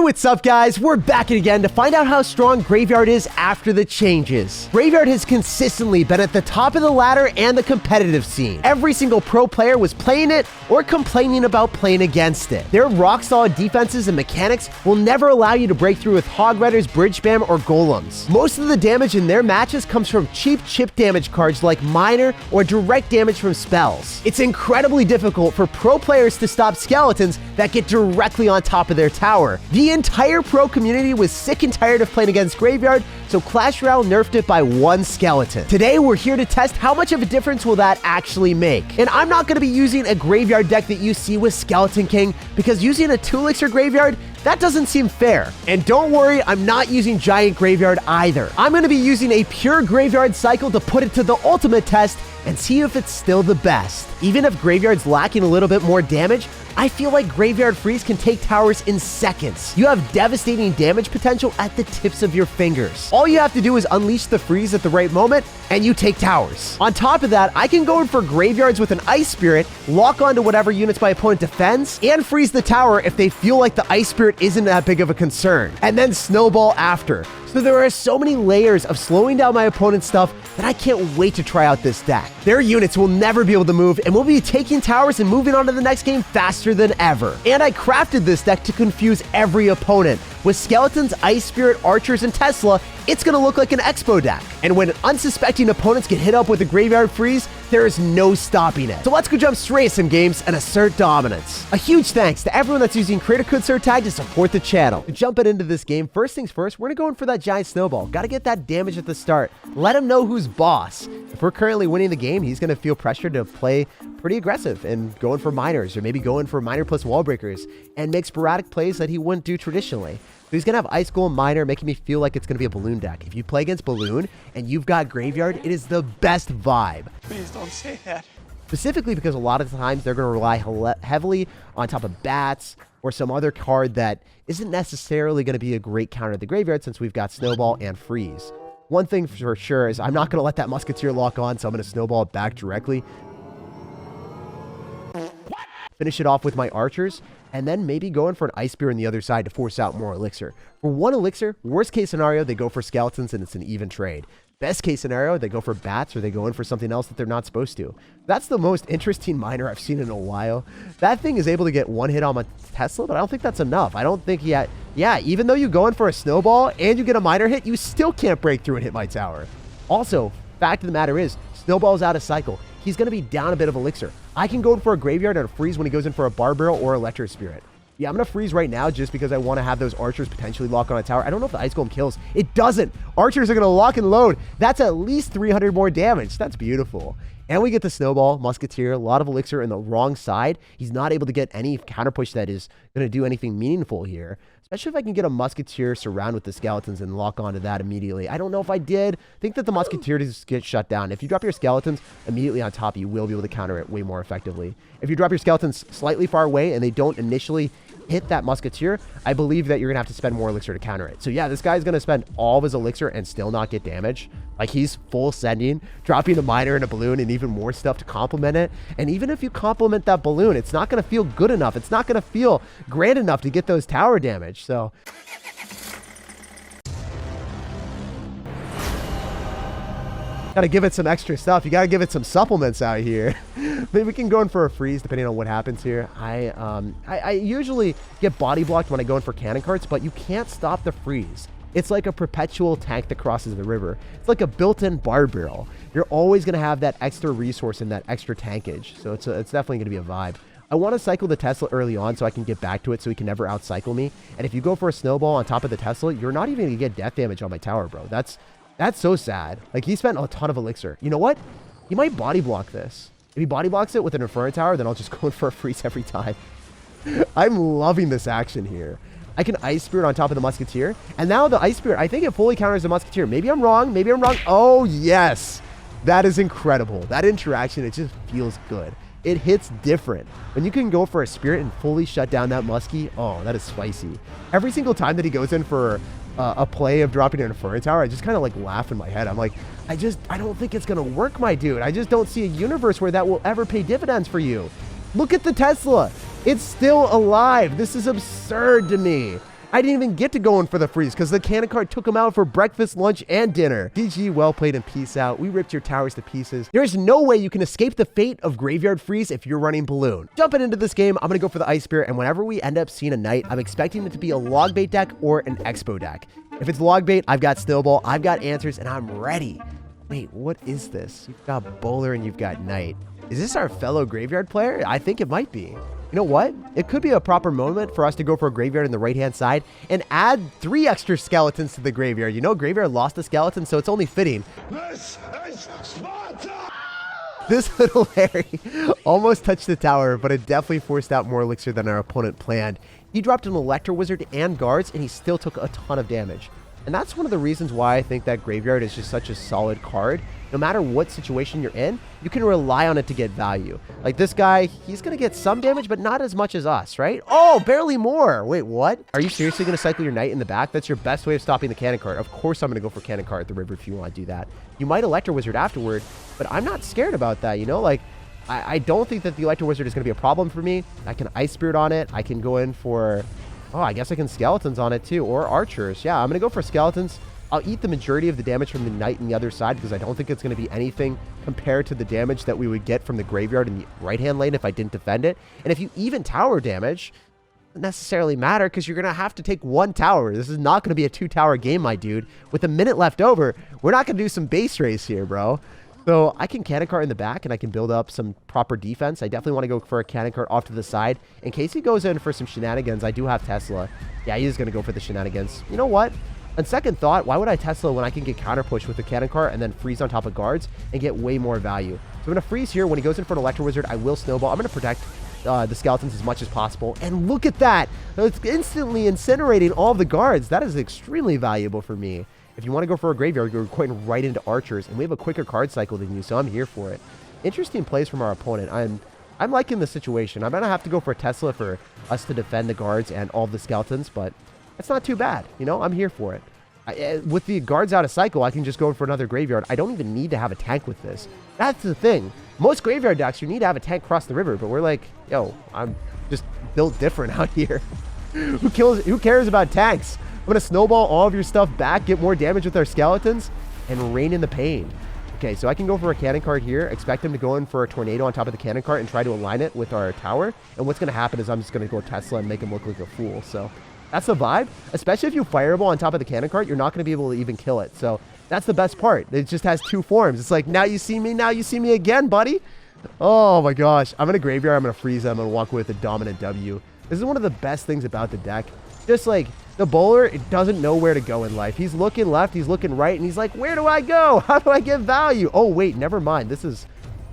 What's up, guys? We're back again to find out how strong Graveyard is after the changes. Graveyard has consistently been at the top of the ladder and the competitive scene. Every single pro player was playing it or complaining about playing against it. Their rock-solid defenses and mechanics will never allow you to break through with Hog Riders, Bridge Spam, or Golems. Most of the damage in their matches comes from cheap chip damage cards like Miner or direct damage from spells. It's incredibly difficult for pro players to stop skeletons that get directly on top of their tower. The entire pro community was sick and tired of playing against Graveyard, so Clash Royale nerfed it by one skeleton. Today, we're here to test how much of a difference will that actually make. And I'm not going to be using a Graveyard deck that you see with Skeleton King, because using a 2-elixir Graveyard, that doesn't seem fair. And don't worry, I'm not using Giant Graveyard either. I'm going to be using a pure Graveyard cycle to put it to the ultimate test and see if it's still the best. Even if Graveyard's lacking a little bit more damage, I feel like Graveyard Freeze can take towers in seconds. You have devastating damage potential at the tips of your fingers. All you have to do is unleash the freeze at the right moment, and you take towers. On top of that, I can go in for Graveyards with an Ice Spirit, lock onto whatever units my opponent defends, and freeze the tower if they feel like the Ice Spirit isn't that big of a concern, and then snowball after. So there are so many layers of slowing down my opponent's stuff that I can't wait to try out this deck. Their units will never be able to move, and we'll be taking towers and moving on to the next game faster than ever. And I crafted this deck to confuse every opponent. With Skeletons, Ice Spirit, Archers, and Tesla, it's going to look like an Expo deck. And when unsuspecting opponents get hit up with a Graveyard Freeze, there is no stopping it. So let's go jump straight to some games and assert dominance. A huge thanks to everyone that's using creator code SirTag to support the channel. Jumping into this game, first things first, we're going to go in for that giant snowball. Got to get that damage at the start. Let him know who's boss. If we're currently winning the game, he's going to feel pressured to play pretty aggressive and going for miners, or maybe going for miner plus wall breakers and make sporadic plays that he wouldn't do traditionally. So he's going to have Ice Golem Miner, making me feel like it's going to be a Balloon deck. If you play against Balloon and you've got Graveyard, it is the best vibe. Please don't say that. Specifically because a lot of the times they're going to rely heavily on top of Bats or some other card that isn't necessarily going to be a great counter to the Graveyard, since we've got Snowball and Freeze. One thing for sure is I'm not going to let that Musketeer lock on, so I'm going to Snowball it back directly. Finish it off with my Archers, and then maybe go in for an Ice Spear on the other side to force out more Elixir. For one Elixir, worst case scenario, they go for Skeletons and it's an even trade. Best case scenario, they go for Bats or they go in for something else that they're not supposed to. That's the most interesting miner I've seen in a while. That thing is able to get one hit on my Tesla, but I don't think that's enough. I don't think yet. Yeah, even though you go in for a Snowball and you get a miner hit, you still can't break through and hit my tower. Also, fact of the matter is, Snowball's out of cycle. He's going to be down a bit of Elixir. I can go in for a Graveyard and a Freeze when he goes in for a Bar Barrel or Electro Spirit. Yeah, I'm going to freeze right now just because I want to have those Archers potentially lock on a tower. I don't know if the Ice Golem kills. It doesn't. Archers are going to lock and load. That's at least 300 more damage. That's beautiful. And we get the Snowball, Musketeer, a lot of Elixir in the wrong side. He's not able to get any counter push that is going to do anything meaningful here. Especially if I can get a Musketeer surround with the Skeletons and lock onto that immediately. I don't know if I did. I think that the Musketeer just gets shut down. If you drop your Skeletons immediately on top, you will be able to counter it way more effectively. If you drop your Skeletons slightly far away and they don't initially hit that Musketeer, I believe that you're going to have to spend more Elixir to counter it. So yeah, this guy's going to spend all of his Elixir and still not get damage. Like, he's full sending, dropping a Miner and a Balloon and even more stuff to complement it. And even if you complement that Balloon, it's not going to feel good enough. It's not going to feel grand enough to get those tower damage. So gotta give it some extra stuff. You gotta give it some supplements out here. Maybe we can go in for a Freeze depending on what happens here. I usually get body blocked when I go in for cannon carts, but you can't stop the Freeze. It's like a perpetual tank that crosses the river. It's like a built-in Bar Barrel. You're always gonna have that extra resource and that extra tankage. So it's definitely gonna be a vibe. I want to cycle the Tesla early on so I can get back to it so he can never outcycle me. And if you go for a Snowball on top of the Tesla, you're not even gonna get death damage on my tower, bro. That's so sad. Like, he spent a ton of Elixir. You know what? He might body block this. If he body blocks it with an Inferno Tower, then I'll just go in for a Freeze every time. I'm loving this action here. I can Ice Spirit on top of the Musketeer. And now the Ice Spirit, I think it fully counters the Musketeer. Maybe I'm wrong. Maybe I'm wrong. Oh, yes. That is incredible. That interaction, it just feels good. It hits different. When you can go for a Spirit and fully shut down that Muskie, oh, that is spicy. Every single time that he goes in for a play of dropping an Inferno Tower, I just kind of like laugh in my head. I'm like, I don't think it's going to work, my dude. I just don't see a universe where that will ever pay dividends for you. Look at the Tesla. It's still alive. This is absurd to me. I didn't even get to go in for the freeze because the cannon cart took him out for breakfast, lunch, and dinner. GG, well played, and peace out. We ripped your towers to pieces. There's no way you can escape the fate of Graveyard Freeze if you're running Balloon. Jumping into this game, I'm going to go for the Ice Spirit, and whenever we end up seeing a Knight, I'm expecting it to be a log bait deck or an Expo deck. If it's log bait, I've got Snowball, I've got Answers, and I'm ready. Wait, what is this? You've got Bowler and you've got Knight. Is this our fellow Graveyard player? I think it might be. You know what? It could be a proper moment for us to go for a Graveyard in the right-hand side and add 3 extra skeletons to the Graveyard. You know, Graveyard lost a skeleton, so it's only fitting. This is Sparta! This little Harry almost touched the tower, but it definitely forced out more elixir than our opponent planned. He dropped an Electro Wizard and guards, and he still took a ton of damage. And that's one of the reasons why I think that Graveyard is just such a solid card. No matter what situation you're in, you can rely on it to get value. Like this guy, he's going to get some damage, but not as much as us, right? Oh, barely more. Wait, what? Are you seriously going to cycle your Knight in the back? That's your best way of stopping the cannon cart. Of course, I'm going to go for cannon cart at the river if you want to do that. You might Electro Wizard afterward, but I'm not scared about that, you know? Like, I don't think that the Electro Wizard is going to be a problem for me. I can Ice Spirit on it. I can go in for... Oh, I guess I can Skeletons on it too, or Archers. Yeah, I'm going to go for Skeletons. I'll eat the majority of the damage from the Knight on the other side because I don't think it's going to be anything compared to the damage that we would get from the Graveyard in the right-hand lane if I didn't defend it. And if you even tower damage, it doesn't necessarily matter because you're going to have to take 1 tower. This is not going to be a 2-tower game, my dude. With a minute left over, we're not going to do some base race here, bro. So I can cannon cart in the back and I can build up some proper defense. I definitely want to go for a cannon cart off to the side. In case he goes in for some shenanigans, I do have Tesla. Yeah, he's going to go for the shenanigans. You know what? On second thought, why would I Tesla when I can get counter push with the cannon cart and then freeze on top of guards and get way more value? So I'm going to freeze here. When he goes in for an Electro Wizard, I will Snowball. I'm going to protect the skeletons as much as possible. And look at that. It's instantly incinerating all of the guards. That is extremely valuable for me. If you want to go for a Graveyard, you're going right into Archers, and we have a quicker card cycle than you, so I'm here for it. Interesting plays from our opponent. I'm liking the situation. I'm going to have to go for a Tesla for us to defend the guards and all the skeletons, but it's not too bad. You know, I'm here for it. With the guards out of cycle, I can just go for another Graveyard. I don't even need to have a tank with this. That's the thing. Most Graveyard decks, you need to have a tank cross the river, but we're like, yo, I'm just built different out here. Who cares about tanks? I'm going to Snowball all of your stuff back, get more damage with our skeletons, and rein in the pain. Okay, so I can go for a cannon cart here, expect him to go in for a tornado on top of the cannon cart and try to align it with our tower. And what's going to happen is I'm just going to go Tesla and make him look like a fool. So that's the vibe. Especially if you Fireball on top of the cannon cart, you're not going to be able to even kill it. So that's the best part. It just has 2 forms. It's like, now you see me again, buddy. Oh my gosh. I'm going to Graveyard. I'm going to freeze him. I'm going to walk away with a dominant W. This is one of the best things about the deck. Just like the bowler, it doesn't know where to go in life. He's looking left, he's looking right, and he's like, where do I go? How do I get value? Oh, wait, never mind. This is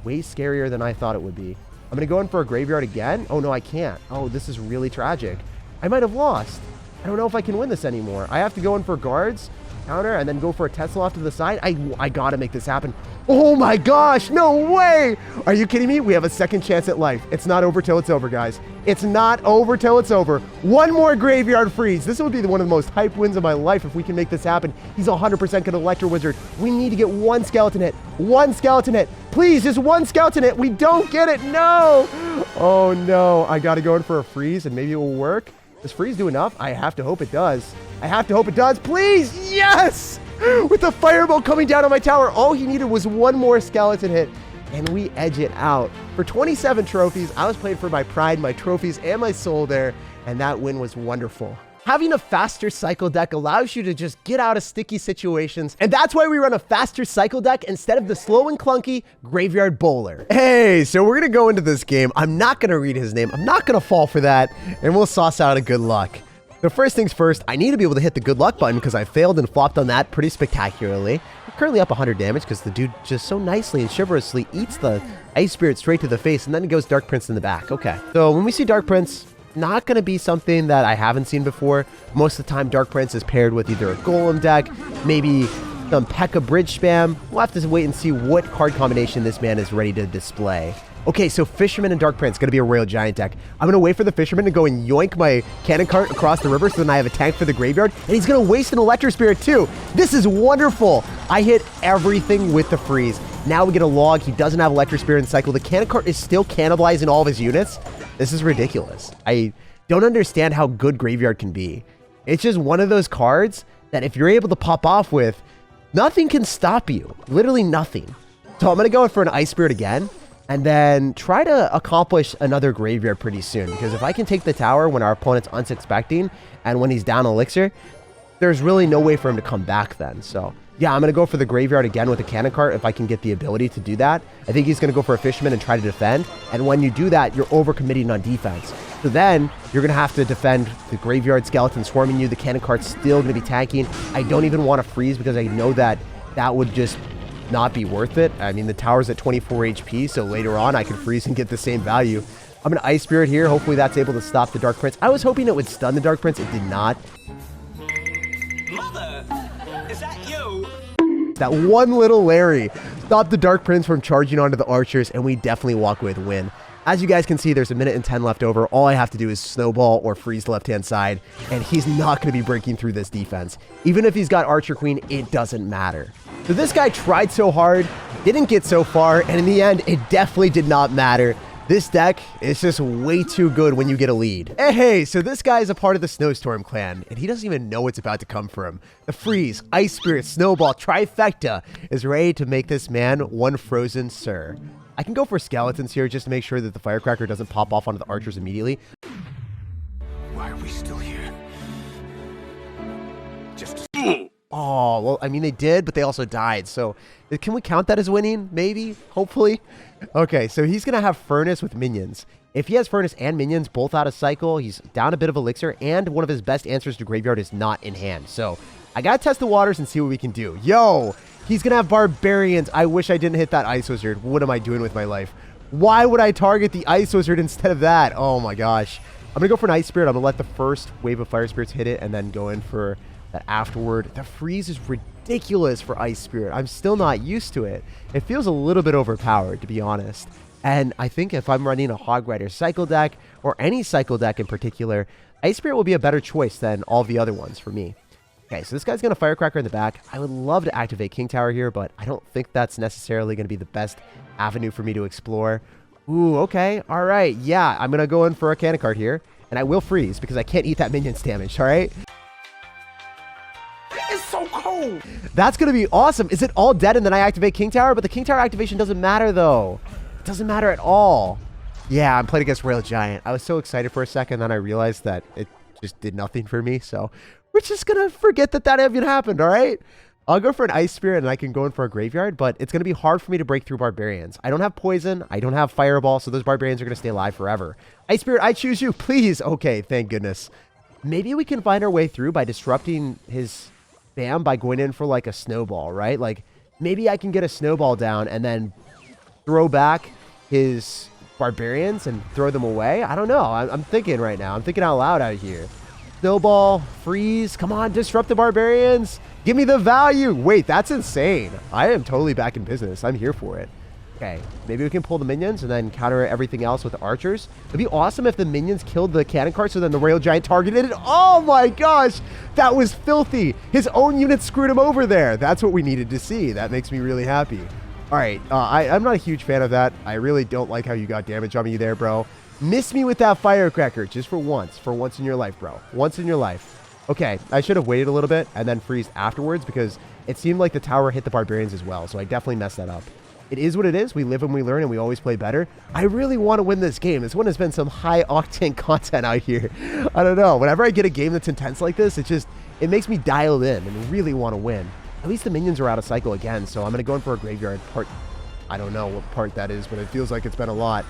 way scarier than I thought it would be. I'm going to go in for a Graveyard again. Oh, no, I can't. Oh, this is really tragic. I might have lost. I don't know if I can win this anymore. I have to go in for guards, counter, and then go for a Tesla off to the side. I got to make this happen. Oh my gosh, no way! Are you kidding me? We have a second chance at life. It's not over till it's over, guys. It's not over till it's over. 1 more Graveyard freeze. This would be one of the most hype wins of my life if we can make this happen. He's 100% going to Electro Wizard. We need to get 1 skeleton hit. 1 skeleton hit. Please, just 1 skeleton hit. We don't get it. No! Oh no, I got to go in for a freeze and maybe it will work. Does freeze do enough? I have to hope it does. I have to hope it does. Please! Yes! With the Fireball coming down on my tower, all he needed was 1 more skeleton hit, and we edge it out. For 27 trophies, I was playing for my pride, my trophies, and my soul there, and that win was wonderful. Having a faster cycle deck allows you to just get out of sticky situations, and that's why we run a faster cycle deck instead of the slow and clunky Graveyard Bowler. Hey, so we're going to go into this game. I'm not going to read his name. I'm not going to fall for that, and we'll sauce out a good luck. So first things first, I need to be able to hit the good luck button because I failed and flopped on that pretty spectacularly. I'm currently up 100 damage because the dude just so nicely and chivalrously eats the Ice Spirit straight to the face, and then it goes Dark Prince in the back. Okay, so when we see Dark Prince, not going to be something that I haven't seen before. Most of the time, Dark Prince is paired with either a Golem deck, maybe some P.E.K.K.A. bridge spam. We'll have to wait and see what card combination this man is ready to display. Okay, so Fisherman and Dark Prince, going to be a Royal Giant deck. I'm going to wait for the Fisherman to go and yoink my cannon cart across the river so then I have a tank for the Graveyard. And he's going to waste an Electro Spirit too. This is wonderful. I hit everything with the freeze. Now we get a log. He doesn't have Electro Spirit in cycle. The cannon cart is still cannibalizing all of his units. This is ridiculous. I don't understand how good Graveyard can be. It's just one of those cards that if you're able to pop off with, nothing can stop you. Literally nothing. So I'm going to go in for an Ice Spirit again, and then try to accomplish another graveyard pretty soon. Because if I can take the tower when our opponent's unsuspecting, and when he's down Elixir, there's really no way for him to come back then. So yeah, I'm going to go for the graveyard again with the cannon cart if I can get the ability to do that. I think he's going to go for a Fisherman and try to defend. And when you do that, you're overcommitting on defense. So then you're going to have to defend the graveyard skeleton swarming you. The cannon cart's still going to be tanking. I don't even want to freeze because I know that that would just not be worth it. I mean, the tower's at 24 HP, so later on I can freeze and get the same value. I'm going to Ice Spirit here. Hopefully that's able to stop the Dark Prince. I was hoping it would stun the Dark Prince. It did not. Mother, is that you? That one little Larry stopped the Dark Prince from charging onto the archers, and we definitely walk away with a win. As you guys can see, there's 1 minute and 10 left over. All I have to do is snowball or freeze the left-hand side, and he's not going to be breaking through this defense. Even if he's got Archer Queen, it doesn't matter. So this guy tried so hard, didn't get so far, and in the end, it definitely did not matter. This deck is just way too good when you get a lead. Hey, so this guy is a part of the Snowstorm clan, and he doesn't even know what's about to come for him. The Freeze, Ice Spirit, Snowball, Trifecta is ready to make this man one frozen sir. I can go for Skeletons here just to make sure that the Firecracker doesn't pop off onto the archers immediately. Why are we still here? Just Oh, well, I mean, they did, but they also died. So can we count that as winning? Maybe? Hopefully? Okay, so he's going to have Furnace with minions. If he has Furnace and minions both out of cycle, he's down a bit of Elixir, and one of his best answers to Graveyard is not in hand. So I got to test the waters and see what we can do. Yo, he's going to have Barbarians. I wish I didn't hit that Ice Wizard. What am I doing with my life? Why would I target the Ice Wizard instead of that? Oh my gosh. I'm going to go for an Ice Spirit. I'm going to let the first wave of Fire Spirits hit it and then go in for that afterward. The freeze is ridiculous for Ice Spirit. I'm still not used to it. It feels a little bit overpowered, to be honest. And I think if I'm running a Hog Rider cycle deck, or any cycle deck in particular, Ice Spirit will be a better choice than all the other ones for me. Okay, so this guy's going to Firecracker in the back. I would love to activate King Tower here, but I don't think that's necessarily going to be the best avenue for me to explore. Ooh, okay. All right. Yeah, I'm going to go in for a cannon cart here, and I will freeze because I can't eat that minion's damage, all right? it's so cold. That's going to be awesome. Is it all dead and then I activate King Tower? But the King Tower activation doesn't matter, though. It doesn't matter at all. Yeah, I'm playing against Royale Giant. I was so excited for a second, then I realized that it just did nothing for me, so we're just going to forget that that even happened, all right? I'll go for an Ice Spirit, and I can go in for a Graveyard, but it's going to be hard for me to break through Barbarians. I don't have Poison. I don't have Fireball, so those Barbarians are going to stay alive forever. Ice Spirit, I choose you, please. Okay, thank goodness. Maybe we can find our way through by disrupting his spam by going in for, like, a Snowball, right? Like, maybe I can get a Snowball down and then throw back his Barbarians and throw them away. I don't know. I'm thinking right now. I'm thinking out loud out here. Snowball, freeze. Come on, disrupt the Barbarians. Give me the value. Wait, that's insane. I am totally back in business. I'm here for it. Okay, maybe we can pull the minions and then counter everything else with the archers. It'd be awesome if the minions killed the cannon cart so then the Royale Giant targeted it. Oh my gosh, that was filthy. His own unit screwed him over there. That's what we needed to see. That makes me really happy. All right, I'm not a huge fan of that. I really don't like how you got damage on me there, bro. Miss me with that Firecracker just for once in your life, bro. Once in your life. Okay, I should have waited a little bit and then freezed afterwards because it seemed like the tower hit the Barbarians as well, so I definitely messed that up. It is what it is. We live and we learn, and we always play better. I really want to win this game. This one has been some high-octane content out here. I don't know. Whenever I get a game that's intense like this, it makes me dialed in and really want to win. At least the minions are out of cycle again, so I'm going to go in for a Graveyard part. I don't know what part that is, but it feels like it's been a lot.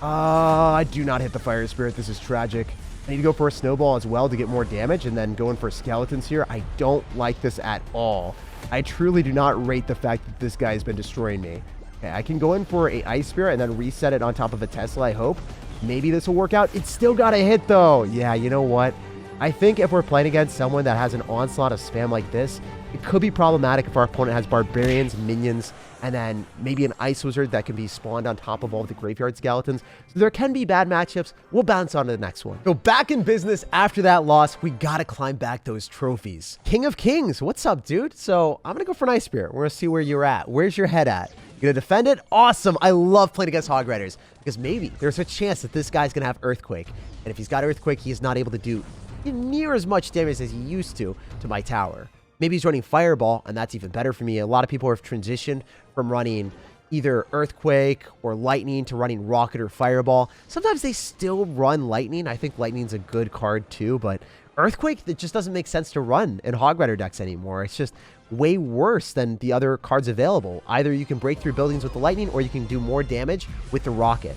I do not hit the Fire Spirit. This is tragic. I need to go for a Snowball as well to get more damage and then go in for Skeletons here. I don't like this at all. I truly do not rate the fact that this guy has been destroying me. Okay, I can go in for a Ice Spirit and then reset it on top of a Tesla, I hope. Maybe this will work out. It's still got to hit, though. Yeah, you know what? I think if we're playing against someone that has an onslaught of spam like this, it could be problematic if our opponent has Barbarians, minions, and then maybe an Ice Wizard that can be spawned on top of all of the Graveyard Skeletons. So there can be bad matchups. We'll bounce on to the next one. So back in business after that loss, we got to climb back those trophies. King of Kings, what's up, dude? So I'm going to go for an Ice Spirit. We're going to see where you're at. Where's your head at? You're going to defend it? Awesome. I love playing against Hog Riders because maybe there's a chance that this guy's going to have Earthquake. And if he's got Earthquake, he is not able to do near as much damage as he used to my tower. Maybe he's running Fireball, and that's even better for me. A lot of people have transitioned from running either Earthquake or Lightning to running Rocket or Fireball. Sometimes they still run Lightning. I think Lightning's a good card too, but Earthquake, it just doesn't make sense to run in Hog Rider decks anymore. It's just way worse than the other cards available. Either you can break through buildings with the Lightning, or you can do more damage with the Rocket.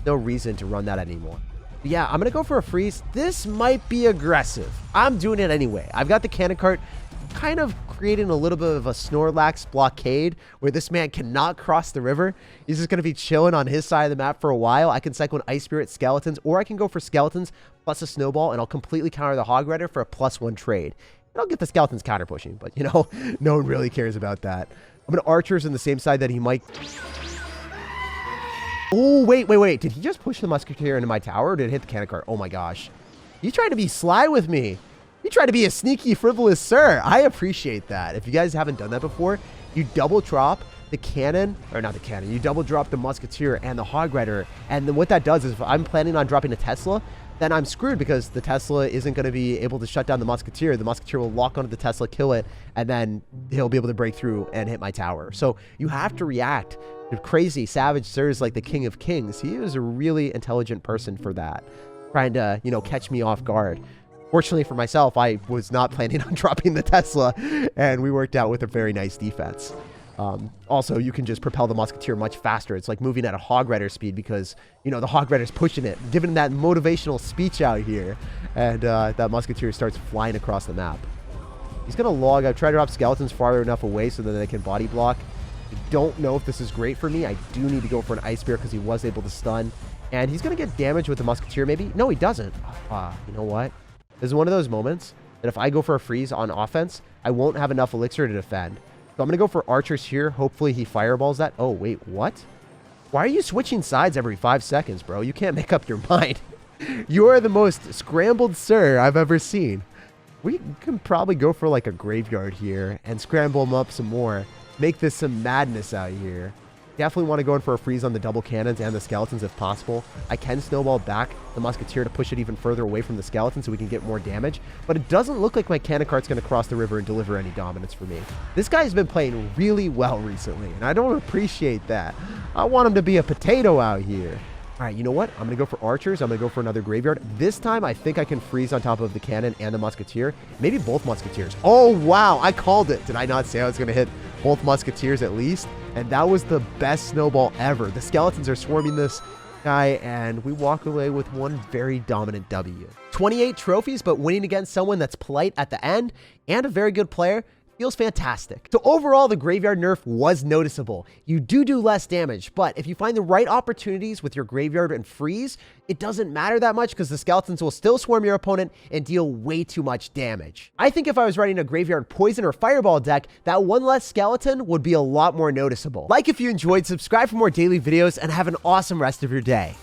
No reason to run that anymore. But yeah, I'm going to go for a freeze. This might be aggressive. I'm doing it anyway. I've got the cannon cart kind of creating a little bit of a Snorlax blockade where this man cannot cross the river. He's just going to be chilling on his side of the map for a while. I can cycle an Ice Spirit Skeletons, or I can go for Skeletons plus a Snowball, and I'll completely counter the Hog Rider for a +1 trade. And I'll get the Skeletons counter pushing, but you know, no one really cares about that. I'm going to Archers on the same side that he might... Oh, wait. Did he just push the Musketeer into my tower, or did it hit the cannon cart? Oh my gosh. You tried to be sly with me. You try to be a sneaky, frivolous sir. I appreciate that. If you guys haven't done that before, you double drop the cannon, or not the cannon, you double drop the Musketeer and the Hog Rider. And then what that does is if I'm planning on dropping a Tesla, then I'm screwed because the Tesla isn't going to be able to shut down the Musketeer. The Musketeer will lock onto the Tesla, kill it, and then he'll be able to break through and hit my tower. So you have to react to crazy, savage sirs like the King of Kings. He is a really intelligent person for that, trying to, you know, catch me off guard. Fortunately for myself, I was not planning on dropping the Tesla, and we worked out with a very nice defense. Also, you can just propel the Musketeer much faster. It's like moving at a Hog Rider speed because, you know, the Hog Rider's pushing it, giving that motivational speech out here, and that Musketeer starts flying across the map. He's going to log. I've tried to drop Skeletons farther enough away so that they can body block. I don't know if this is great for me. I do need to go for an Ice Spear because he was able to stun, and he's going to get damage with the Musketeer maybe. No, he doesn't. You know what? This is one of those moments that if I go for a freeze on offense, I won't have enough elixir to defend. So I'm going to go for Archers here. Hopefully he fireballs that. Oh, wait, what? Why are you switching sides every 5 seconds, bro? You can't make up your mind. You are the most scrambled sir I've ever seen. We can probably go for like a graveyard here and scramble him up some more. Make this some madness out here. Definitely want to go in for a freeze on the double cannons and the Skeletons if possible. I can snowball back the Musketeer to push it even further away from the Skeleton so we can get more damage. But it doesn't look like my cannon cart's going to cross the river and deliver any dominance for me. This guy's been playing really well recently, and I don't appreciate that. I want him to be a potato out here. All right, you know what? I'm going to go for Archers. I'm going to go for another Graveyard. This time, I think I can freeze on top of the cannon and the Musketeer. Maybe both Musketeers. Oh, wow. I called it. Did I not say I was going to hit both Musketeers at least? And that was the best snowball ever. The Skeletons are swarming this guy, and we walk away with one very dominant W. 28 trophies, but winning against someone that's polite at the end and a very good player feels fantastic. So overall, the Graveyard nerf was noticeable. You do less damage, but if you find the right opportunities with your Graveyard and freeze, it doesn't matter that much because the Skeletons will still swarm your opponent and deal way too much damage. I think if I was running a Graveyard Poison or Fireball deck, that one less Skeleton would be a lot more noticeable. Like if you enjoyed, subscribe for more daily videos, and have an awesome rest of your day.